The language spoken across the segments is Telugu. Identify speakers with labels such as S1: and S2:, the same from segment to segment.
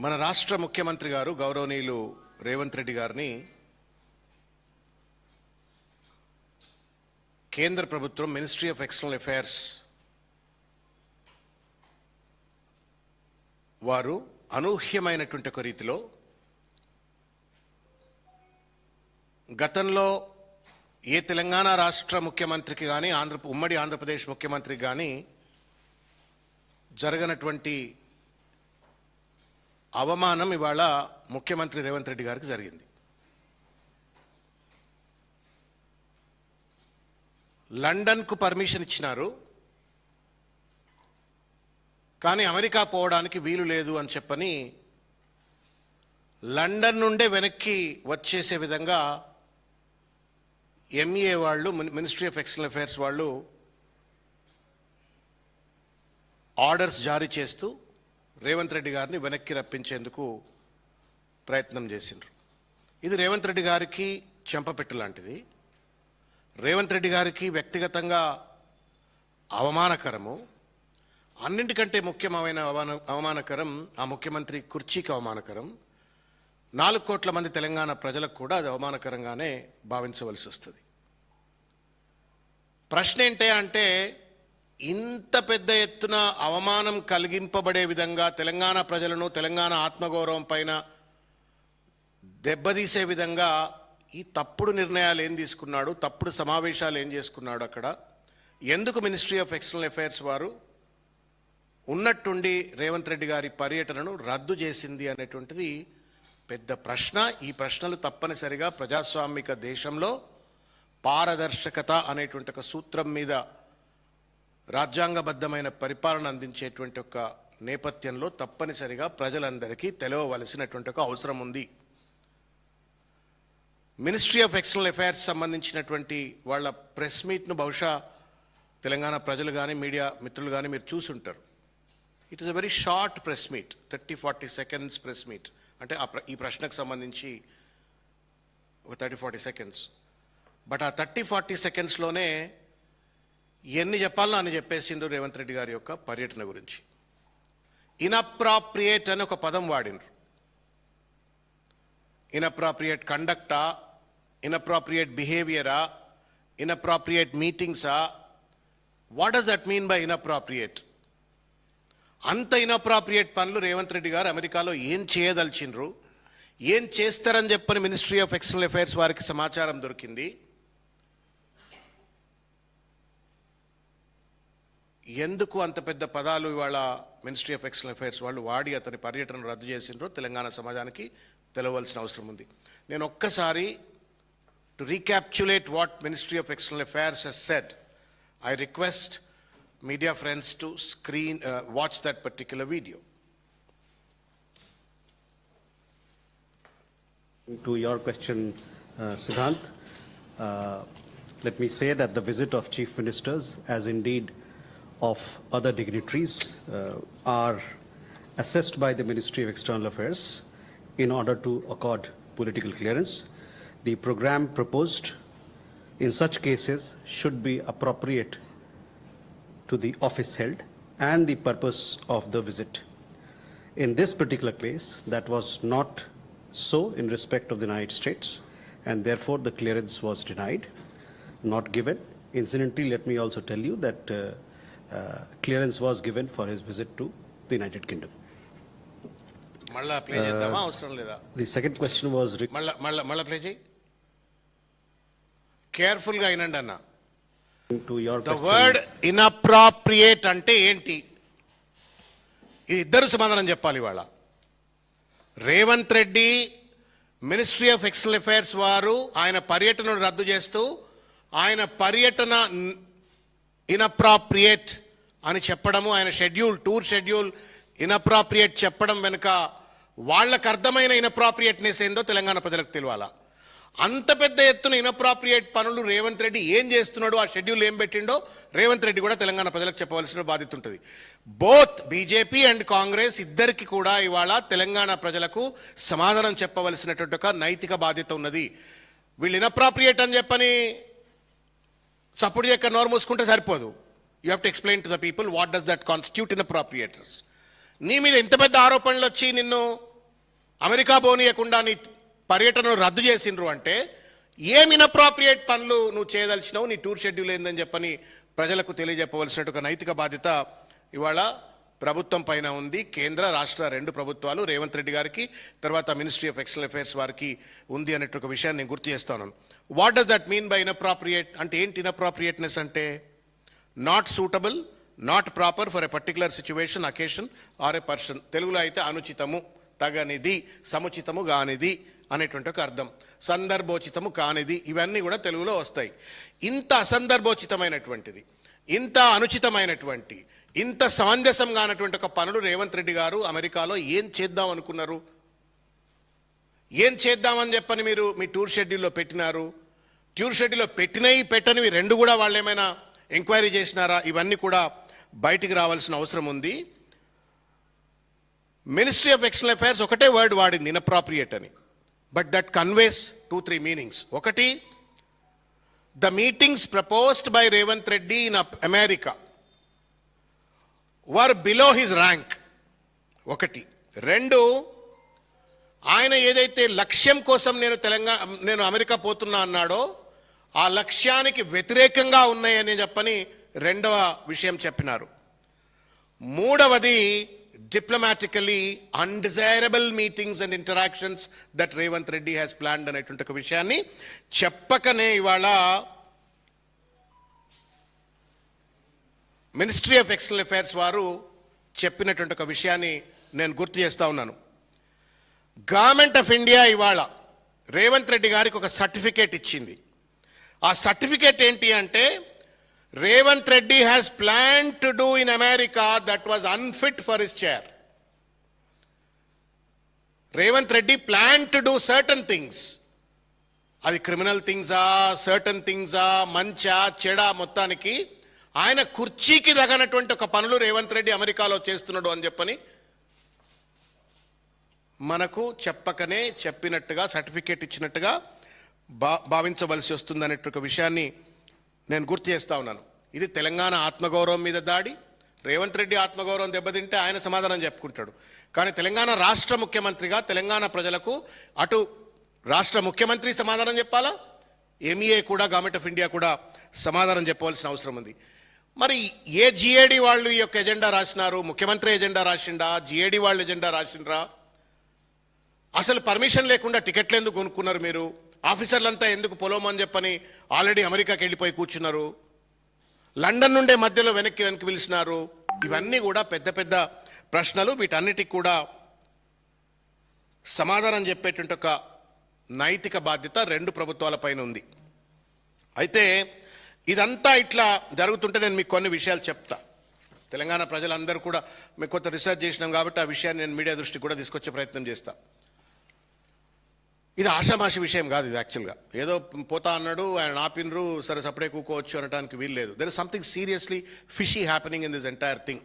S1: మన రాష్ట్ర ముఖ్యమంత్రి గారు గౌరవనీయులు రేవంత్ రెడ్డి గారిని కేంద్ర ప్రభుత్వం మినిస్ట్రీ ఆఫ్ ఎక్స్టర్నల్ అఫైర్స్ వారు అనూహ్యమైనటువంటి ఒక రీతిలో గతంలో ఏ తెలంగాణ రాష్ట్ర ముఖ్యమంత్రికి కానీ ఉమ్మడి ఆంధ్రప్రదేశ్ ముఖ్యమంత్రికి కానీ జరగనటువంటి అవమానం ఇవాళ ముఖ్యమంత్రి రేవంత్ రెడ్డి గారికి జరిగింది. లండన్కు పర్మిషన్ ఇచ్చినారు, కానీ అమెరికా పోవడానికి వీలు లేదు అని చెప్పని లండన్ నుండే వెనక్కి వచ్చేసే విధంగా ఎంఈఏ వాళ్ళు, మినిస్ట్రీ ఆఫ్ ఎక్స్టర్నల్ అఫైర్స్ వాళ్ళు ఆర్డర్స్ జారీ చేస్తూ రేవంత్ రెడ్డి గారిని వెనక్కి రప్పించేందుకు ప్రయత్నం చేసిండ్రు. ఇది రేవంత్ రెడ్డి గారికి చెంపపెట్టు లాంటిది. రేవంత్ రెడ్డి గారికి వ్యక్తిగతంగా అవమానకరము. అన్నింటికంటే ముఖ్యమైన అవమానకరం ఆ ముఖ్యమంత్రి కుర్చీకి అవమానకరం. 4 కోట్ల మంది తెలంగాణ ప్రజలకు కూడా అది అవమానకరంగానే భావించవలసి వస్తుంది. ప్రశ్న ఏంటే అంటే, ఇంత పెద్ద ఎత్తున అవమానం కలిగింపబడే విధంగా తెలంగాణ ప్రజలను, తెలంగాణ ఆత్మగౌరవం పైన దెబ్బతీసే విధంగా ఈ తప్పుడు నిర్ణయాలు ఏం తీసుకున్నాడు, తప్పుడు సమావేశాలు ఏం చేసుకున్నాడు, అక్కడ ఎందుకు మినిస్ట్రీ ఆఫ్ ఎక్స్టర్నల్ అఫైర్స్ వారు ఉన్నట్టుండి రేవంత్ రెడ్డి గారి పర్యటనను రద్దు చేసింది అనేటువంటిది పెద్ద ప్రశ్న. ఈ ప్రశ్నలు తప్పనిసరిగా ప్రజాస్వామిక దేశంలో పారదర్శకత అనేటువంటి ఒక సూత్రం మీద రాజ్యాంగబద్ధమైన పరిపాలన అందించేటువంటి ఒక నేపథ్యంలో తప్పనిసరిగా ప్రజలందరికీ తెలవవలసినటువంటి ఒక అవసరం ఉంది. మినిస్ట్రీ ఆఫ్ ఎక్స్టర్నల్ అఫైర్స్ సంబంధించినటువంటి వాళ్ళ ప్రెస్ మీట్ను బహుశా తెలంగాణ ప్రజలు కానీ మీడియా మిత్రులు కానీ మీరు చూసుంటారు. It is a very short press meet, 30-40 seconds press meet. అంటే ఈ ప్రశ్నకు సంబంధించి ఒక 30-40 సెకండ్స్. బట్ ఆ 30-40 సెకండ్స్లోనే ఎన్ని చెప్పాలో అని చెప్పేసిండ్రు రేవంత్ రెడ్డి గారి యొక్క పర్యటన గురించి. ఇన్అప్రాప్రియేట్ అని ఒక పదం వాడినరు. ఇన్అప్రాప్రియేట్ కండక్టా, ఇన్అప్రాప్రియేట్ బిహేవియరా, ఇన్అప్రాప్రియేట్ మీటింగ్సా? What does that mean by inappropriate? అంత ఇన్అప్రాప్రియేట్ పనులు రేవంత్ రెడ్డి గారు అమెరికాలో ఏం చేయదలిచిండ్రు, ఏం చేస్తారని చెప్పని మినిస్ట్రీ ఆఫ్ ఎక్స్టర్నల్ అఫైర్స్ వారికి సమాచారం దొరికింది. ఎందుకు అంత పెద్ద పదాలు ఇవాళ మినిస్ట్రీ ఆఫ్ ఎక్స్టర్నల్ అఫైర్స్ వాళ్ళు వాడి అతని పర్యటన రద్దు చేసిండ్రో తెలంగాణ సమాజానికి తెలవలసిన అవసరం ఉంది. నేను ఒక్కసారి to recapitulate what ministry of external affairs has said, I request media friends to watch that particular video.
S2: To your question, Siddhant, let me say that the visit of chief ministers, as indeed of other dignitaries, are assessed by the Ministry of External Affairs in order to accord political clearance. The program proposed in such cases should be appropriate to the office held and the purpose of the visit. In this particular case, that was not so in respect of the United States, and therefore the clearance was denied, not given. Incidentally, let me also tell you that clearance was given for his visit to the United Kingdom. The second question was
S1: careful ga inandi anna.
S2: To your
S1: the word inappropriate అంటే ఏంటి? ఇది ఇద్దరు సమాధానం చెప్పాలి. ఇవాళ Revanth Reddy ministry of external affairs వారు ఆయన పర్యటనను రద్దు చేస్తూ ఆయన పర్యటన ఇన్అప్రాప్రియేట్ అని చెప్పడము, ఆయన టూర్ షెడ్యూల్ ఇన్అప్రాప్రియేట్ చెప్పడం వెనుక వాళ్ళకు అర్థమైన ఇన్అప్రాప్రియేట్నెస్ ఏందో తెలంగాణ ప్రజలకు తెలియాలా. అంత పెద్ద ఎత్తున ఇన్అప్రాప్రియేట్ పనులు రేవంత్ రెడ్డి ఏం చేస్తున్నాడు, ఆ షెడ్యూల్ ఏం పెట్టిండో రేవంత్ రెడ్డి కూడా తెలంగాణ ప్రజలకు చెప్పవలసిన బాధ్యత ఉంటుంది. బోత్ బీజేపీ అండ్ కాంగ్రెస్ ఇద్దరికి కూడా ఇవాళ తెలంగాణ ప్రజలకు సమాధానం చెప్పవలసినటువంటి ఒక నైతిక బాధ్యత ఉన్నది. వీళ్ళు ఇన్అప్రాప్రియేట్ అని చెప్పని సపోర్ట్ చేయక నోరు మూసుకుంటే సరిపోదు. You have to explain to the people what does that constitute inappropriate. నీ మీద ఇంత పెద్ద ఆరోపణలు వచ్చి నిన్ను అమెరికా పోనీయకుండా నీ పర్యటనను రద్దు చేసిండ్రు అంటే ఏం ఇన్అప్రాప్రియేట్ పనులు నువ్వు చేయదలిచినావు, నీ టూర్ షెడ్యూల్ ఏందని చెప్పని ప్రజలకు తెలియజెప్పవలసిన ఒక నైతిక బాధ్యత ఇవాళ ప్రభుత్వం పైన ఉంది. కేంద్ర రాష్ట్ర రెండు ప్రభుత్వాలు, రేవంత్ రెడ్డి గారికి తర్వాత మినిస్ట్రీ ఆఫ్ ఎక్స్టర్నల్ అఫైర్స్ వారికి ఉంది అనేట ఒక విషయాన్ని నేను గుర్తు చేస్తాను. What does that mean by inappropriate అంటే ఏంటి? ఇన్అప్రాప్రియేట్నెస్ అంటే not suitable, not proper for a particular situation, occasion or a person. తెలుగులో అయితే అనుచితము, తగనిది, సముచితము కానిది అనేటువంటి ఒక అర్థం. సందర్భోచితము కానిది, ఇవన్నీ కూడా తెలుగులో వస్తాయి. ఇంత అసందర్భోచితమైనటువంటిది, ఇంత అనుచితమైనటువంటి, ఇంత సమంజసం కానటువంటి ఒక పనులు రేవంత్ రెడ్డి గారు అమెరికాలో ఏం చేద్దాం అనుకున్నారు? ఏం చేద్దామని చెప్పని మీరు మీ టూర్ షెడ్యూల్లో పెట్టినారు? టూర్ షెడ్యూల్లో పెట్టినవి పెట్టనివి రెండు కూడా వాళ్ళు ఏమైనా ఎంక్వైరీ చేసినారా? ఇవన్నీ కూడా బయటికి రావాల్సిన అవసరం ఉంది. మినిస్ట్రీ ఆఫ్ ఎక్స్టర్నల్ అఫైర్స్ ఒకటే వర్డ్ వాడింది, ఇన్అప్రాప్రియేట్ అని. But that conveys 2-3 meanings. ఒకటి, the meetings proposed by Revanth Reddy in America were below his rank, ఒకటి. రెండు, ఆయన ఏదైతే లక్ష్యం కోసం నేను అమెరికా పోతున్నా అన్నాడో ఆ లక్ష్యానికి వ్యతిరేకంగా ఉన్నాయని చెప్పని రెండవ విషయం చెప్పినారు. మూడవది, diplomatically undesirable meetings and interactions that Revanth Reddy has planned అనేటువంటి ఒక విషయాన్ని చెప్పకనే ఇవాళ మినిస్ట్రీ ఆఫ్ ఎక్స్టర్నల్ అఫైర్స్ వారు చెప్పినటువంటి ఒక విషయాన్ని నేను గుర్తు చేస్తా ఉన్నాను. గవర్నమెంట్ ఆఫ్ ఇండియా ఇవాళ రేవంత్ రెడ్డి గారికి ఒక సర్టిఫికేట్ ఇచ్చింది. ఆ సర్టిఫికేట్ ఏంటి అంటే, Revanth Reddy has planned to do in America that was unfit for his chair. Revanth Reddy planned to do certain things. అవి క్రిమినల్ థింగ్సా, సర్టన్ థింగ్సా, మంచా చెడా, మొత్తానికి ఆయన కుర్చీకి తగనటువంటి ఒక పనులు రేవంత్ రెడ్డి అమెరికాలో చేస్తున్నాడు అని చెప్పని మనకు చెప్పకనే చెప్పినట్టుగా సర్టిఫికేట్ ఇచ్చినట్టుగా భావించవలసి వస్తుంది అనేటువంటి ఒక విషయాన్ని నేను గుర్తు చేస్తా ఉన్నాను. ఇది తెలంగాణ ఆత్మగౌరవం మీద దాడి. రేవంత్ రెడ్డి ఆత్మగౌరవం దెబ్బతింటే ఆయన సమాధానం చెప్పుకుంటాడు. కానీ తెలంగాణ రాష్ట్ర ముఖ్యమంత్రిగా తెలంగాణ ప్రజలకు అటు రాష్ట్ర ముఖ్యమంత్రి సమాధానం చెప్పాలా, ఎంఈఏ కూడా, గవర్నమెంట్ ఆఫ్ ఇండియా కూడా సమాధానం చెప్పవలసిన అవసరం ఉంది. మరి ఏ జిఏడి వాళ్ళు ఈ యొక్క ఎజెండా రాసినారు? ముఖ్యమంత్రి ఎజెండా రాసిండా? జిఏడి వాళ్ళు ఎజెండా రాసిండ్రా? అసలు పర్మిషన్ లేకుండా టికెట్లు ఎందుకు కొనుక్కున్నారు మీరు? ఆఫీసర్లంతా ఎందుకు పొలోమని చెప్పని ఆల్రెడీ అమెరికాకి వెళ్ళిపోయి కూర్చున్నారు? లండన్ నుండే మధ్యలో వెనక్కి పిలిచినారు? ఇవన్నీ కూడా పెద్ద పెద్ద ప్రశ్నలు. వీటన్నిటికి కూడా సమాధానం చెప్పేటువంటి ఒక నైతిక బాధ్యత రెండు ప్రభుత్వాల పైన ఉంది. అయితే ఇదంతా ఇట్లా జరుగుతుంటే నేను మీకు కొన్ని విషయాలు చెప్తా. తెలంగాణ ప్రజలందరూ కూడా మేము కొంత రీసెర్చ్ చేసినాం కాబట్టి ఆ విషయాన్ని నేను మీడియా దృష్టికి కూడా తీసుకొచ్చే ప్రయత్నం చేస్తా. ఇది ఆషామాషి విషయం కాదు. ఇది యాక్చువల్గా ఏదో పోతా అన్నాడు, ఆయన ఆపినరు, సరే సపడే కూకోవచ్చు అనడానికి వీలు లేదు. There is something seriously fishy happening in this entire thing.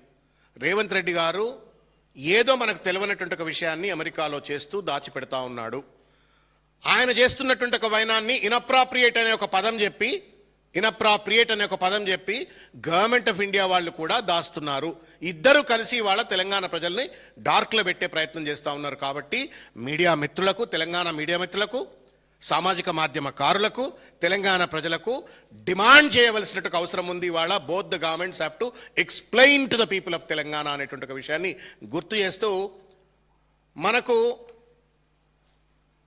S1: Revanth Reddy గారు ఏదో మనకు తెలియనటువంటి ఒక విషయాన్ని అమెరికాలో చేస్తూ దాచిపెడతా ఉన్నాడు. ఆయన చేస్తున్నటువంటి ఒక వైనాన్ని ఇన్అప్రాప్రియేట్ అనే ఒక పదం చెప్పి గవర్నమెంట్ ఆఫ్ ఇండియా వాళ్ళు కూడా దాస్తున్నారు. ఇద్దరు కలిసి వాళ్ళ తెలంగాణ ప్రజల్ని డార్క్లో పెట్టే ప్రయత్నం చేస్తూ ఉన్నారు. కాబట్టి మీడియా మిత్రులకు, తెలంగాణ మీడియా మిత్రులకు, సామాజిక మాధ్యమకారులకు, తెలంగాణ ప్రజలకు డిమాండ్ చేయవలసినట్టు అవసరం ఉంది. ఇవాళ both the governments have to explain to the people of Telangana అనేటువంటి ఒక విషయాన్ని గుర్తు చేస్తూ, మనకు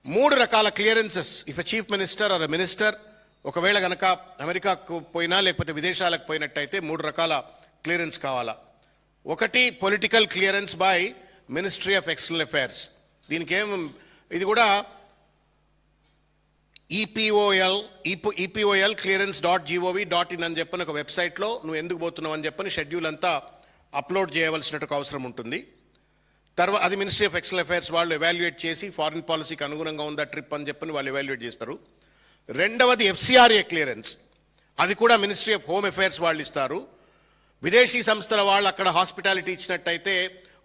S1: 3 రకాల clearances if a chief minister or a minister ఒకవేళ కనుక అమెరికాకు పోయినా లేకపోతే విదేశాలకు పోయినట్టయితే 3 రకాల క్లియరెన్స్ కావాలా. ఒకటి, political clearance by ministry of external affairs. దీనికి ఇది కూడా EPOL clearance.gov.in అని చెప్పని ఒక వెబ్సైట్లో నువ్వు ఎందుకు పోతున్నావు అని చెప్పని షెడ్యూల్ అంతా అప్లోడ్ చేయవలసినట్టు అవసరం ఉంటుంది. తర్వాత అది మినిస్ట్రీ ఆఫ్ ఎక్స్టర్నల్ అఫైర్స్ వాళ్ళు ఎవాల్యుయేట్ చేసి ఫారిన్ పాలసీకి అనుగుణంగా ఉందా ట్రిప్ అని చెప్పని వాళ్ళు ఎవాల్యుయేట్ చేస్తారు. రెండవది FCRA క్లియరెన్స్, అది కూడా మినిస్ట్రీ ఆఫ్ హోమ్ అఫైర్స్ వాళ్ళు ఇస్తారు. విదేశీ సంస్థల వాళ్ళు అక్కడ హాస్పిటాలిటీ ఇచ్చినట్టయితే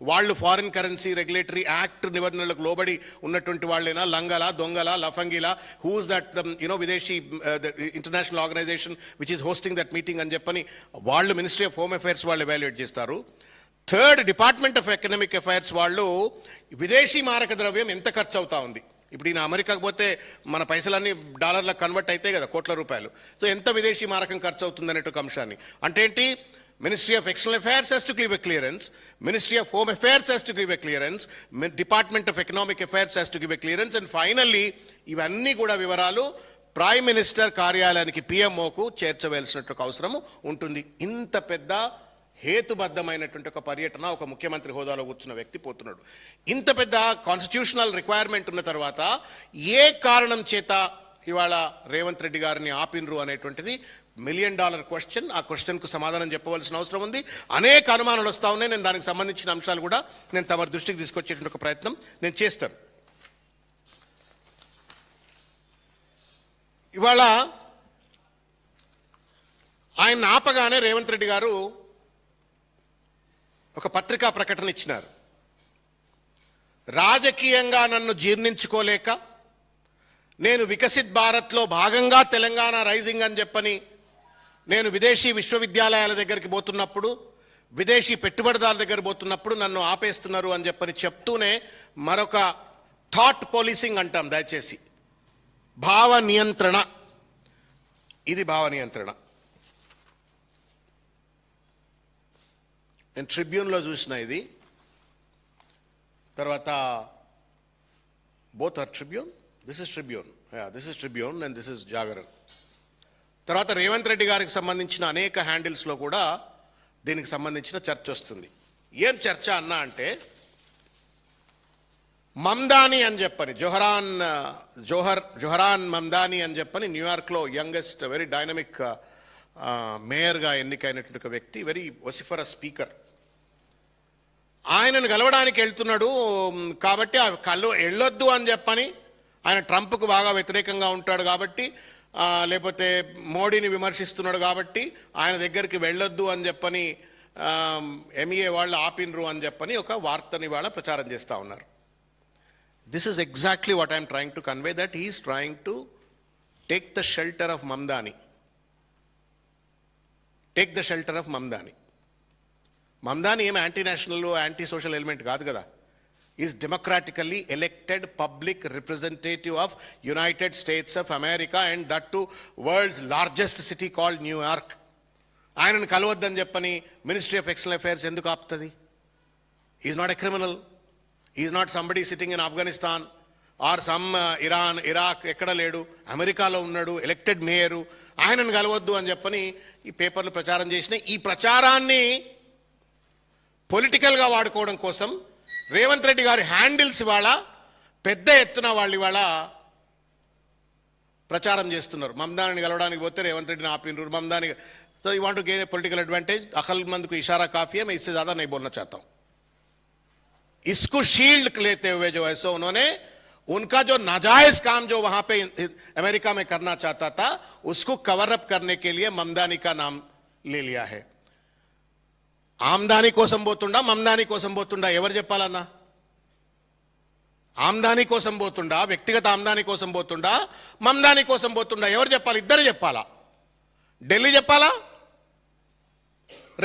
S1: వాళ్ళు ఫారిన్ కరెన్సీ రెగ్యులేటరీ యాక్ట్ నిబంధనలకు లోబడి ఉన్నటువంటి వాళ్ళైనా, లంగలా, దొంగలా, లఫంగిలా, హూస్ దట్ విదేశీ international organization which is hosting that meeting అని చెప్పని వాళ్ళు మినిస్ట్రీ ఆఫ్ హోమ్ అఫైర్స్ వాళ్ళు ఎవాల్యుయేట్ చేస్తారు. Third, department of economic affairs వాళ్ళు విదేశీ మారక ద్రవ్యం ఎంత ఖర్చు అవుతా ఉంది. ఇప్పుడు ఈయన అమెరికాకు పోతే మన పైసలన్నీ డాలర్లకు కన్వర్ట్ అయితే కదా, కోట్ల రూపాయలు. సో ఎంత విదేశీ మారకం ఖర్చు అవుతుంది అనేటు అంశాన్ని, అంటే ఏంటి, ministry of external affairs has to give a clearance, ministry of home affairs has to give a clearance, department of economic affairs has to give a clearance, and finally ఇవన్నీ కూడా వివరాలు ప్రైమ్ మినిస్టర్ కార్యాలయానికి పిఎంఓకు చేర్చవలసినటువంటి అవసరం ఉంటుంది. ఇంత పెద్ద హేతుబద్ధమైనటువంటి ఒక పర్యటన ఒక ముఖ్యమంత్రి హోదాలో కూర్చున్న వ్యక్తి పోతున్నాడు. ఇంత పెద్ద కాన్స్టిట్యూషనల్ రిక్వైర్మెంట్ ఉన్న తర్వాత ఏ కారణం చేత ఇవాళ రేవంత్ రెడ్డి గారిని ఆపినరు అనేటువంటిది $1 మిలియన్ క్వశ్చన్. ఆ క్వశ్చన్కు సమాధానం చెప్పవలసిన అవసరం ఉంది. అనేక అనుమానాలు వస్తూ ఉన్నాయి. నేను దానికి సంబంధించిన అంశాలు కూడా నేను తమ దృష్టికి తీసుకొచ్చేటువంటి ఒక ప్రయత్నం నేను చేస్తాను. ఇవాళ ఆయన ఆపగానే రేవంత్ రెడ్డి గారు ఒక పత్రికా ప్రకటన ఇచ్చినారు. రాజకీయంగా నన్ను జీర్ణించుకోలేక నేను వికసిత్ భారత్లో భాగంగా తెలంగాణ రైజింగ్ అని చెప్పని నేను విదేశీ విశ్వవిద్యాలయాల దగ్గరికి పోతున్నప్పుడు, విదేశీ పెట్టుబడిదారుల దగ్గర పోతున్నప్పుడు నన్ను ఆపేస్తున్నారు అని చెప్పని చెప్తూనే మరొక థాట్ పోలీసింగ్ అంటాం, దయచేసి భావ నియంత్రణ, ఇది భావ నియంత్రణ. నేను ట్రిబ్యూన్లో చూసిన ఇది, తర్వాత both are Tribune, this is Tribune, this is Tribune and this is Jagran. తర్వాత రేవంత్ రెడ్డి గారికి సంబంధించిన అనేక హ్యాండిల్స్లో కూడా దీనికి సంబంధించిన చర్చ వస్తుంది. ఏం చర్చ అన్నా అంటే, మమ్దాని అని చెప్పని జోహరాన్ మమ్దాని అని చెప్పని న్యూయార్క్లో యంగెస్ట్ వెరీ డైనమిక్ మేయర్గా ఎన్నికైనటువంటి ఒక వ్యక్తి, వెరీ వసిఫరస్ స్పీకర్. ఆయనను కలవడానికి వెళ్తున్నాడు కాబట్టి ఆ కళ్ళు వెళ్ళొద్దు అని చెప్పని, ఆయన ట్రంప్కు బాగా వ్యతిరేకంగా ఉంటాడు కాబట్టి, లేకపోతే మోడీని విమర్శిస్తున్నాడు కాబట్టి ఆయన దగ్గరికి వెళ్ళొద్దు అని చెప్పని ఎంఈఏ వాళ్ళు ఆపినరు అని చెప్పని ఒక వార్తని వాళ్ళ ప్రచారం చేస్తూ ఉన్నారు. This is exactly what I am trying to convey, that he is trying to take the shelter of Mamdani. Take the shelter of Mamdani. Mamdani ఏం anti national anti social element కాదు కదా. Is democratically elected public representative of United States of America and that to world's largest city called New York. ఆయనను కలవద్దని చెప్పని మినిస్ట్రీ ఆఫ్ ఎక్స్టర్నల్ అఫైర్స్ ఎందుకు ఆపుతుంది? Is not a criminal. Is not somebody sitting in Afghanistan or some Iran, Iraq, ఎక్కడ లేడు, అమెరికాలో ఉన్నాడు, ఎలక్టెడ్ మేయరు. ఆయనను కలవద్దు అని చెప్పని ఈ పేపర్లు ప్రచారం చేసినాయి. ఈ ప్రచారాన్ని పొలిటికల్గా వాడుకోవడం కోసం రేవంత్ రెడ్డి గారి హ్యాండిల్స్ ఇవాళ పెద్ద ఎత్తున వాళ్ళు ఇవాళ ప్రచారం చేస్తున్నారు. మమ్దాని కలవడానికి పోతే రేవంత్ రెడ్డిని ఆపినరు, Mamdani. So you want to gain a political advantage. अक्लमंद को इशारा काफी है, मैं इससे ज्यादा नहीं बोलना चाहता हूं. इसको शील्ड लेते हुए जो है सो उन्होंने उनका जो नाजायज काम जो वहां पे अमेरिका में करना चाहता था उसको कवर अप करने के लिए ममदानी का नाम ले लिया है. ఆమ్దాని కోసం పోతుండా, మమ్దాని కోసం పోతుండా, ఎవరు చెప్పాలన్నా? ఆమ్దాని కోసం పోతుండా, వ్యక్తిగత ఆమ్దాని కోసం పోతుండా, మమ్దాని కోసం పోతుండా, ఎవరు చెప్పాలి? ఇద్దరు చెప్పాలా? ఢిల్లీ చెప్పాలా?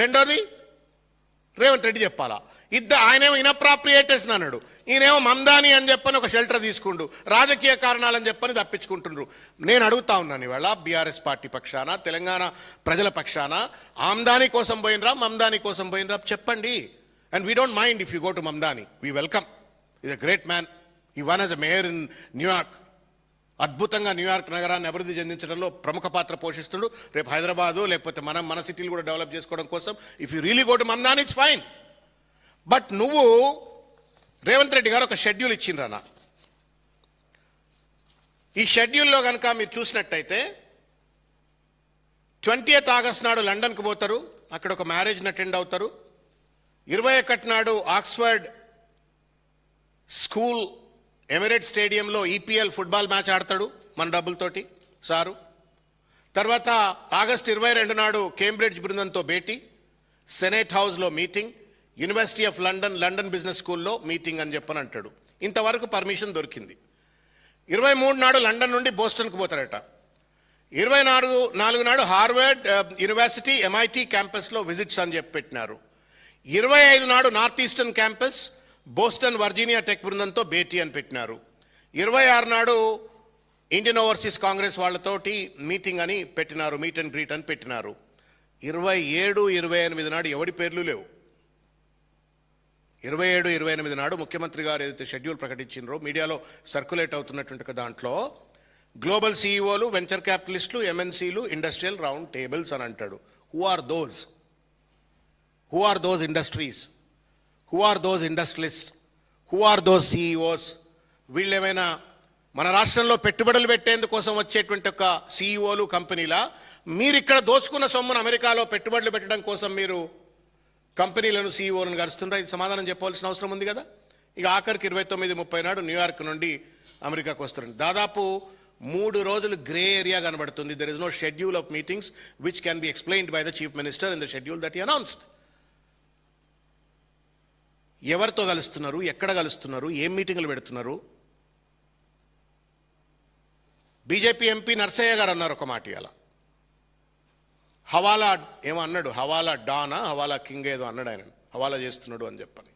S1: రెండోది రేవంత్ రెడ్డి చెప్పాలా? ఆయనేమో ఇన్అప్రాప్రియేటేషన్ అన్నాడు, ఈయనేమో మమ్దాని అని చెప్పని ఒక షెల్టర్ తీసుకుండు, రాజకీయ కారణాలని చెప్పని తప్పించుకుంటుండ్రు. నేను అడుగుతా ఉన్నాను ఇవాళ బీఆర్ఎస్ పార్టీ పక్షాన, తెలంగాణ ప్రజల పక్షాన, ఆమ్దాని కోసం పోయినరా, మమ్దాని కోసం పోయినరా చెప్పండి. And we don't mind if you go to Mamdani, we welcome. Is a great man. He won as a mayor in New York. అద్భుతంగా న్యూయార్క్ నగరాన్ని అభివృద్ధి చెందించడంలో ప్రముఖ పాత్ర పోషిస్తుండు. రేపు హైదరాబాదు లేకపోతే మన సిటీలు కూడా డెవలప్ చేసుకోవడం కోసం if you really go to Mamdani it's fine. But నువ్వు రేవంత్ రెడ్డి గారు ఒక షెడ్యూల్ ఇచ్చిండ్రన్నా. ఈ షెడ్యూల్లో కనుక మీరు చూసినట్టయితే 20th ఆగస్ట్ నాడు లండన్కి పోతారు, అక్కడ ఒక మ్యారేజ్ని అటెండ్ అవుతారు. 21 నాడు ఆక్స్ఫర్డ్ స్కూల్ ఎమిరేట్ స్టేడియంలో ఈపీఎల్ ఫుట్బాల్ మ్యాచ్ ఆడతాడు మన డబ్బులతోటి సారు. తర్వాత ఆగస్ట్ 22 నాడు కేంబ్రిడ్జ్ బృందంతో భేటీ, సెనేట్ హౌస్లో meeting, university of London business స్కూల్లో మీటింగ్ అని చెప్పని అంటాడు. ఇంతవరకు పర్మిషన్ దొరికింది. 23 నాడు లండన్ నుండి బోస్టన్కి పోతారట. 24 నాడు హార్వర్డ్ యూనివర్సిటీ MIT క్యాంపస్లో విజిట్స్ అని చెప్పి పెట్టినారు. 25 నాడు north eastern campus Boston Virginia tech బృందంతో భేటీ అని పెట్టినారు. 26 నాడు ఇండియన్ ఓవర్సీస్ కాంగ్రెస్ వాళ్ళతోటి మీటింగ్ అని పెట్టినారు, మీట్ అండ్ గ్రీట్ అని పెట్టినారు. 27, 28 నాడు ఎవడి పేర్లు లేవు. 27, 28 నాడు ముఖ్యమంత్రి గారు ఏదైతే షెడ్యూల్ ప్రకటించినారో మీడియాలో సర్క్యులేట్ అవుతున్నటువంటి దాంట్లో గ్లోబల్ సీఈఓలు, వెంచర్ క్యాపిటలిస్టులు, ఎంఎన్సీలు, ఇండస్ట్రియల్ రౌండ్ టేబుల్స్ అని అంటాడు. Who are those? Who are those industries? Who are those industrialist? Who are those CEOs? వీళ్ళేమైనా మన రాష్ట్రంలో పెట్టుబడులు పెట్టేందుకోసం వచ్చేటువంటి ఒక సీఈఓలు, కంపెనీలా? మీరు ఇక్కడ దోచుకున్న సొమ్మును అమెరికాలో పెట్టుబడులు పెట్టడం కోసం మీరు కంపెనీలను, సీఈఓలను గడుస్తుంటారు. ఇది సమాధానం చెప్పవలసిన అవసరం ఉంది కదా. ఇక ఆఖరికి 29, 30 నాడు న్యూయార్క్ నుండి అమెరికాకు వస్తారండి. దాదాపు 3 రోజులు గ్రే ఏరియా కనబడుతుంది. There is no schedule of meetings which can be explained by the chief minister in the schedule that he announced. ఎవరితో కలుస్తున్నారు, ఎక్కడ కలుస్తున్నారు, ఏం మీటింగులు పెడుతున్నారు? బీజేపీ ఎంపీ నర్సయ్య గారు అన్నారు ఒక మాట ఇవాళ. హవాలా ఏమో అన్నాడు, హవాలా డానా, హవాలా కింగ్ ఏదో అన్నాడు ఆయన, హవాలా చేస్తున్నాడు అని చెప్పని.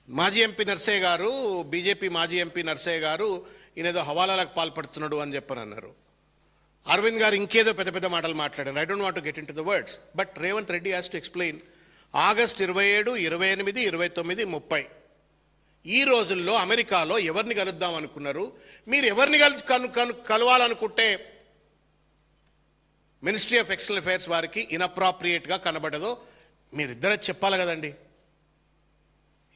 S1: మాజీ ఎంపీ నర్సయ్య గారు, బీజేపీ మాజీ ఎంపీ నర్సయ్య గారు ఈయనేదో హవాలాలకు పాల్పడుతున్నాడు అని చెప్పని అన్నారు. అరవింద్ గారు ఇంకేదో పెద్ద పెద్ద మాటలు మాట్లాడారు. I don't want to get in to the words, but Revanth Reddy has to explain. August 27, 28, 29, 30 ఈ రోజుల్లో అమెరికాలో ఎవరిని కలుద్దాం అనుకున్నారు? మీరు ఎవరిని కలవాలనుకుంటే మినిస్ట్రీ ఆఫ్ ఎక్స్టర్నల్ అఫైర్స్ వారికి ఇన్అప్రాప్రియేట్గా కనబడదో మీరిద్దరే చెప్పాలి కదండి.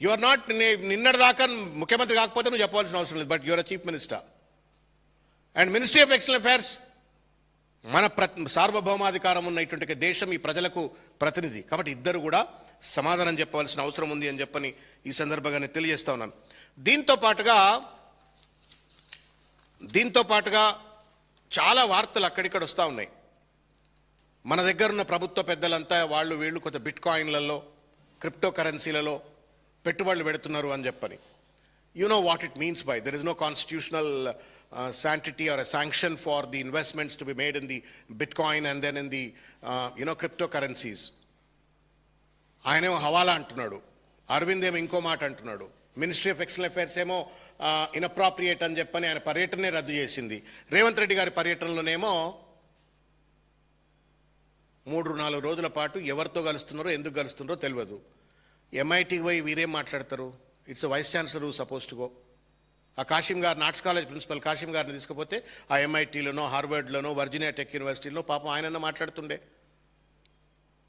S1: యు ఆర్ నాట్, నిన్నటిదాకా ముఖ్యమంత్రి కాకపోతే నువ్వు చెప్పాల్సిన అవసరం లేదు, but your a chief minister and ministry of external affairs మన సార్వభౌమాధికారం ఉన్నటువంటి దేశం, ఈ ప్రజలకు ప్రతినిధి కాబట్టి ఇద్దరు కూడా సమాధానం చెప్పవలసిన అవసరం ఉంది అని చెప్పని ఈ సందర్భంగా నేను తెలియజేస్తా ఉన్నాను. దీంతో పాటుగా చాలా వార్తలు అక్కడిక్కడ వస్తూ ఉన్నాయి. మన దగ్గర ఉన్న ప్రభుత్వ పెద్దలంతా వాళ్ళు వీళ్ళు కొంత బిట్ కాయిన్లలో, క్రిప్టో కరెన్సీలలో పెట్టుబడులు పెడుతున్నారు అని చెప్పని. You know what it means by there is no constitutional sanctity or a sanction for the investments to be made in the Bitcoin and then in the cryptocurrencies. ఆయనేమో హవాలా అంటున్నాడు, అరవింద్ ఏమో ఇంకో మాట అంటున్నాడు, మినిస్ట్రీ ఆఫ్ ఎక్స్టర్నల్ అఫైర్స్ ఏమో ఇన్అప్రాప్రియేట్ అని చెప్పని ఆయన పర్యటనే రద్దు చేసింది. రేవంత్ రెడ్డి గారి పర్యటనలోనేమో 3-4 రోజుల పాటు ఎవరితో కలుస్తున్నారో, ఎందుకు కలుస్తున్నారో తెలియదు. ఎంఐటీకి పోయి వీరేం మాట్లాడతారు? It's vice chancellor who suppose to go. ఆ కాశీం గారు, ఆర్ట్స్ కాలేజ్ ప్రిన్సిపల్ కాశీం గారిని తీసుకుపోతే ఆ ఎంఐటీలోనో, హార్వర్డ్లోనో, వర్జీనియా టెక్ యూనివర్సిటీలో పాపం ఆయనన్న మాట్లాడుతుండే.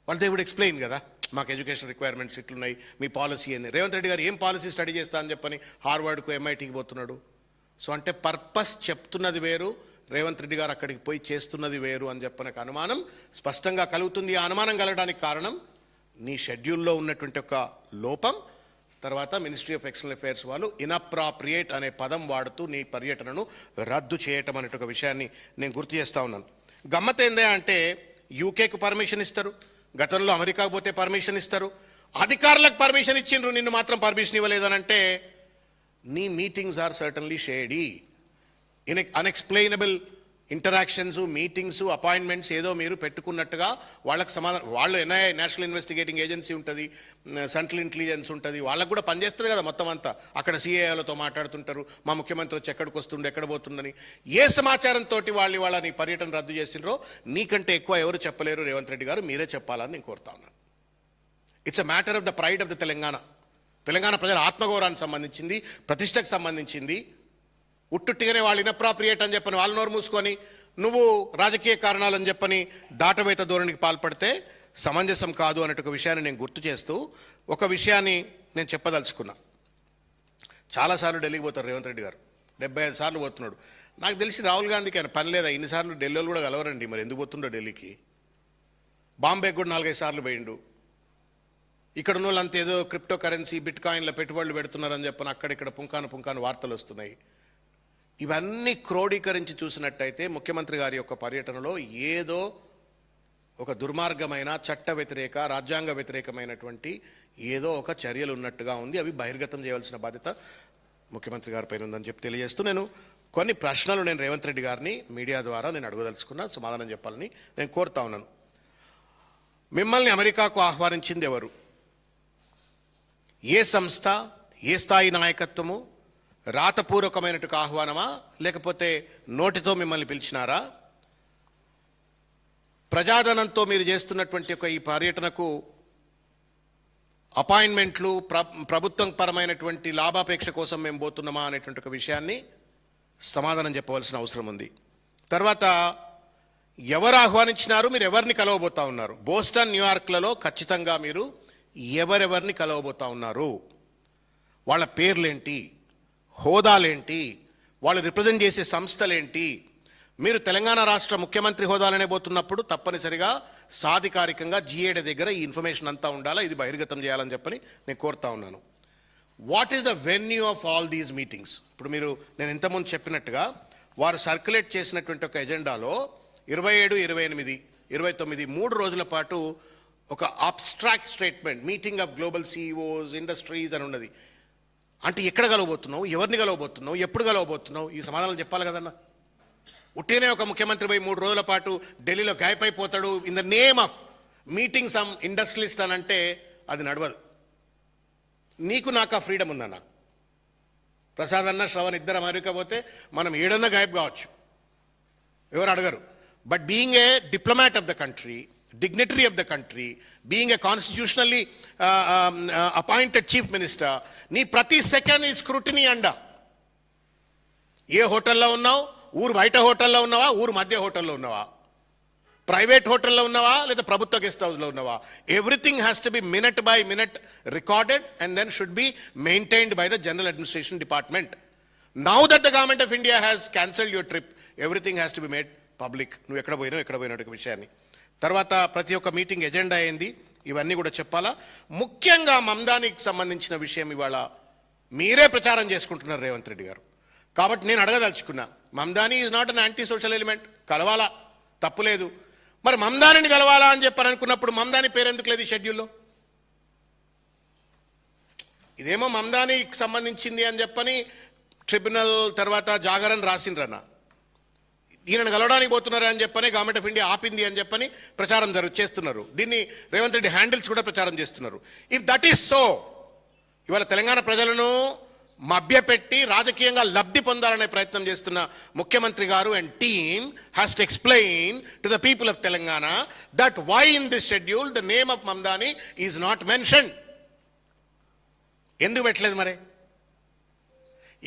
S1: వాళ్ళు దే వుడ్ ఎక్స్ప్లెయిన్ కదా, మాకు ఎడ్యుకేషన్ రిక్వైర్మెంట్స్ ఇట్లున్నాయి, మీ పాలసీ ఏంది. రేవంత్ రెడ్డి గారు ఏం పాలసీ స్టడీ చేస్తా అని చెప్పని హార్వర్డ్కు, ఎంఐటీకి పోతున్నాడు. సో అంటే పర్పస్ చెప్తున్నది వేరు, రేవంత్ రెడ్డి గారు అక్కడికి పోయి చేస్తున్నది వేరు అని చెప్పిన అనుమానం స్పష్టంగా కలుగుతుంది. ఆ అనుమానం కలగడానికి కారణం నీ షెడ్యూల్లో ఉన్నటువంటి ఒక లోపం. తర్వాత మినిస్ట్రీ ఆఫ్ ఎక్స్టర్నల్ అఫైర్స్ వాళ్ళు ఇన్అప్రాప్రియేట్ అనే పదం వాడుతూ నీ పర్యటనను రద్దు చేయటం అనే ఒక విషయాన్ని నేను గుర్తు చేస్తూ ఉన్నాను. గమ్మత్ ఏందే అంటే యూకేకు పర్మిషన్ ఇస్తారు, గతంలో అమెరికాకు పోతే పర్మిషన్ ఇస్తారు, అధికారులకు పర్మిషన్ ఇచ్చిండ్రు, నిన్ను మాత్రం పర్మిషన్ ఇవ్వలేదనంటే నీ meetings are certainly shady. Unexplainable interactions, meetings, appointments ఏదో మీరు పెట్టుకున్నట్టుగా వాళ్ళకి సమాధానం. వాళ్ళు ఎన్ఐఏ, నేషనల్ ఇన్వెస్టిగేటింగ్ ఏజెన్సీ ఉంటుంది, సెంట్రల్ ఇంటెలిజెన్స్ ఉంటుంది, వాళ్ళకు కూడా పనిచేస్తుంది కదా మొత్తం అంతా. అక్కడ సిఐఏలతో మాట్లాడుతుంటారు, మా ముఖ్యమంత్రి వచ్చి ఎక్కడికి వస్తుండే, ఎక్కడ పోతుందని. ఏ సమాచారంతో వాళ్ళని పర్యటన రద్దు చేసినరో నీకంటే ఎక్కువ ఎవరు చెప్పలేరు రేవంత్ రెడ్డి గారు, మీరే చెప్పాలని నేను కోరుతా ఉన్నాను. It's a matter of the pride of the Telangana ప్రజల ఆత్మగౌరవానికి సంబంధించింది, ప్రతిష్టకు సంబంధించింది. ఉట్టుట్టిగానే వాళ్ళు ఇన్అప్రాప్రియేట్ అని చెప్పని వాళ్ళు నోరు మూసుకొని నువ్వు రాజకీయ కారణాలని చెప్పని దాటవేత ధోరణికి పాల్పడితే సమంజసం కాదు అన్నట్టు ఒక విషయాన్ని నేను గుర్తు చేస్తూ ఒక విషయాన్ని నేను చెప్పదలుచుకున్నా. చాలాసార్లు ఢిల్లీకి పోతారు రేవంత్ రెడ్డి గారు, 75 సార్లు పోతున్నాడు. నాకు తెలిసి రాహుల్ గాంధీకి ఆయన పని లేదా, ఇన్నిసార్లు ఢిల్లీలో కూడా కలవరండి, మరి ఎందుకు పోతుండో ఢిల్లీకి. బాంబేకి కూడా 4-5 సార్లు పోయిండు. ఇక్కడ ఉన్న వాళ్ళంతా ఏదో క్రిప్టో కరెన్సీ, బిట్ కాయిన్ల పెట్టుబడులు పెడుతున్నారని చెప్పని అక్కడిక్కడ పుంకాను వార్తలు వస్తున్నాయి. ఇవన్నీ క్రోడీకరించి చూసినట్టయితే ముఖ్యమంత్రి గారి యొక్క పర్యటనలో ఏదో ఒక దుర్మార్గమైన, చట్ట వ్యతిరేక, రాజ్యాంగ వ్యతిరేకమైనటువంటి ఏదో ఒక చర్యలు ఉన్నట్టుగా ఉంది. అవి బహిర్గతం చేయవలసిన బాధ్యత ముఖ్యమంత్రి గారి పైన ఉందని చెప్పి తెలియజేస్తూ నేను కొన్ని ప్రశ్నలు నేను రేవంత్ రెడ్డి గారిని మీడియా ద్వారా నేను అడగదలుచుకున్నా, సమాధానం చెప్పాలని నేను కోరుతా ఉన్నాను. మిమ్మల్ని అమెరికాకు ఆహ్వానించింది ఎవరు? ఏ సంస్థ, ఏ స్థాయి నాయకత్వము? రాతపూర్వకమైనటువంటి ఆహ్వానమా, లేకపోతే నోటితో మిమ్మల్ని పిలిచినారా? ప్రజాధనంతో మీరు చేస్తున్నటువంటి ఒక ఈ పర్యటనకు అపాయింట్మెంట్లు, ప్రభుత్వం పరమైనటువంటి లాభాపేక్ష కోసం మేము పోతున్నామా అనేటువంటి ఒక విషయాన్ని సమాధానం చెప్పవలసిన అవసరం ఉంది. తర్వాత ఎవరు ఆహ్వానించినారు, మీరు ఎవరిని కలవబోతా ఉన్నారు? బోస్టన్, న్యూయార్క్లలో ఖచ్చితంగా మీరు ఎవరెవరిని కలవబోతా ఉన్నారు? వాళ్ళ పేర్లేంటి, హోదాలేంటి, వాళ్ళు రిప్రజెంట్ చేసే సంస్థలేంటి? మీరు తెలంగాణ రాష్ట్ర ముఖ్యమంత్రి హోదాలనే పోతున్నప్పుడు తప్పనిసరిగా సాధికారికంగా G8 దగ్గర ఈ ఇన్ఫర్మేషన్ అంతా ఉండాలా, ఇది బహిర్గతం చేయాలని చెప్పని నేను కోరుతా ఉన్నాను. What is the venue of all these meetings? ఇప్పుడు మీరు నేను ఇంతకుముందు చెప్పినట్టుగా వారు సర్క్యులేట్ చేసినటువంటి ఒక ఎజెండాలో 27, 28, 29 3 రోజుల పాటు ఒక abstract statement, meeting of global CEOs, industries అని ఉన్నది. అంటే ఎక్కడ కలవబోతున్నావు, ఎవరిని కలవబోతున్నావు, ఎప్పుడు కలవబోతున్నావు? ఈ సమాధానం చెప్పాలి కదన్నా. ఉట్టినే ఒక ముఖ్యమంత్రి పోయి 3 రోజుల పాటు ఢిల్లీలో గాయపైపోతాడు in the name of meeting some industrialist అని అంటే అది నడవదు. నీకు నాకు ఆ ఫ్రీడమ్ ఉందన్న. ప్రసాద్ అన్న, శ్రవణ్ ఇద్దరు అమెరికా పోతే మనం ఏడన్నా గాయబ్ కావచ్చు, ఎవరు అడగరు. But being a diplomat of the country, dignitary of the country, being a constitutionally appointed chief minister, నీ ప్రతి సెకండ్ ఈ స్క్రూటినీ అండ. ఏ హోటల్లో ఉన్నావు, ఊరు బయట హోటల్లో ఉన్నావా, ఊరు మధ్య హోటల్లో ఉన్నావా, ప్రైవేట్ హోటల్లో ఉన్నావా, లేదా ప్రభుత్వ గెస్ట్ హౌస్లో ఉన్నావా? Everything has to be minute by minute recorded and then should be maintained by the general administration department. Now that the government of India has cancelled your trip, everything has to be made public. నువ్వు ఎక్కడ పోయినావు విషయాన్ని. తర్వాత ప్రతి ఒక్క మీటింగ్ ఎజెండా అయింది, ఇవన్నీ కూడా చెప్పాలా. ముఖ్యంగా మమ్దానికి సంబంధించిన విషయం ఇవాళ మీరే ప్రచారం చేసుకుంటున్నారు రేవంత్ రెడ్డి గారు. కాబట్టి నేను అడగదలుచుకున్నా, Mamdani is not an anti social element, కలవాలా, తప్పులేదు. మరి మమ్దానిని కలవాలా అని చెప్పని అనుకున్నప్పుడు మమ్దాని పేరు ఎందుకు లేదు ఈ షెడ్యూల్లో? ఇదేమో మమ్దానికి సంబంధించింది అని చెప్పని ట్రిబ్యునల్ తర్వాత జాగరణ రాసిండ్రన్న, ఈయనను కలవడానికి పోతున్నారు అని చెప్పని గవర్నమెంట్ ఆఫ్ ఇండియా ఆపింది అని చెప్పని ప్రచారం చేస్తున్నారు. దీన్ని రేవంత్ రెడ్డి హ్యాండిల్స్ కూడా ప్రచారం చేస్తున్నారు. ఇఫ్ దట్ ఈస్ సో, ఇవాళ తెలంగాణ ప్రజలను మభ్యపెట్టి రాజకీయంగా లబ్ధి పొందాలనే ప్రయత్నం చేస్తున్న ముఖ్యమంత్రి గారు and team has to explain to the people of Telangana that why in this schedule the name of Mamdani is not mention. ఎందుకు పెట్టలేదు మరి?